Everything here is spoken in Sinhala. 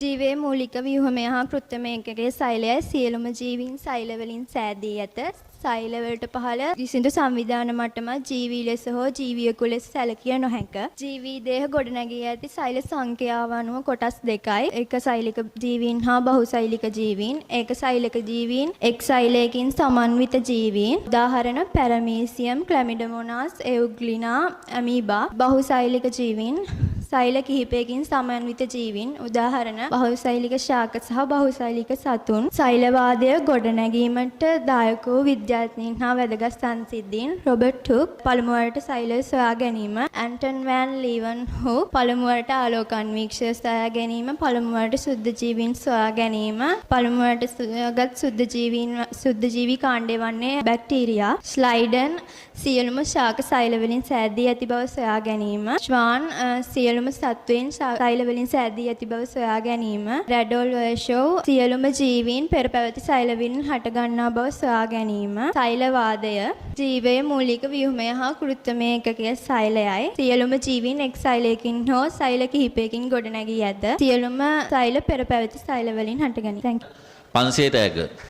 ජීවයේ මූලික ව්‍යුහමය හා කෘත්‍යමය එකකයේ සෛලයයි සියලුම ජීවීන් සෛල වලින් සෑදී ඇත. සෛල වලට පහළ කිසිදු සංවිධාන මට්ටමක් ජීවී ලෙස හෝ ජීවියෙකු ලෙස සැලකිය නොහැක. ජීවී දේහ ගොඩනැගී ඇති සෛල සංඛ්‍යාව අනුව කොටස් දෙකයි. එක සෛලික ජීවීන් හා බහුසෛලික ජීවීන්. ඒක සෛලික ජීවීන් එක් සෛලයකින් සමන්විත ජීවීන්. උදාහරණ පැරමීසියම්, ක්ලැමිඩෝමෝනාස්, එවුග්ලිනා, ඇමීබා. බහුසෛලික ජීවීන් සෛල කිහිපයකින් සමන්විත ජීවීන්. උදාහරණ බහුසෛලික ශාක සහ බහුසෛලික සතුන්. සෛලවාදය ගොඩනැගීමට දායක වූ විද්‍යාඥයින් හා වැදගත් සංසිද්ධීන් රොබර්ට් හුක් පළමුවරට සෛලය සොයා ගැනීම, ඇන්ටන් වෑන් ලීවන්හූ පළමුවරට ආලෝක අන්වීක්ෂය සොයා ගැනීම, පළමුවරට සුද්ධ ජීවීන් සොයා ගැනීම, පළමුවරට සොයාගත් සුද්ධ ජීවී කාණ්ඩය වන්නේ බැක්ටීරියා. ස්ලයිඩන් සියලුම ශාක සෛල වලින් සෑදී ඇති බව සොයා ගැනීම, ශ්වාන් සියලුම සත්වයන් සෛල වලින් සෑදී ඇති බව සොයා ගැනීම, රැඩෝල් වර්ෂෝව් සියලුම ජීවීන් පෙර පැවති සෛල වලින් හට ගන්නා බව සොයා ගැනීම. සෛලවාදය ජීවයේ මූලික ව්‍යුහමය හා කෘත්‍යමය එකකයේ සෛලයයි. සියලුම ජීවීන් එක් සෛලයකින් හෝ සෛල කිහිපයකින් ගොඩනැගී ඇත. සියලුම සෛල පෙර පැවති සෛල වලින් හටගනී. 500 tag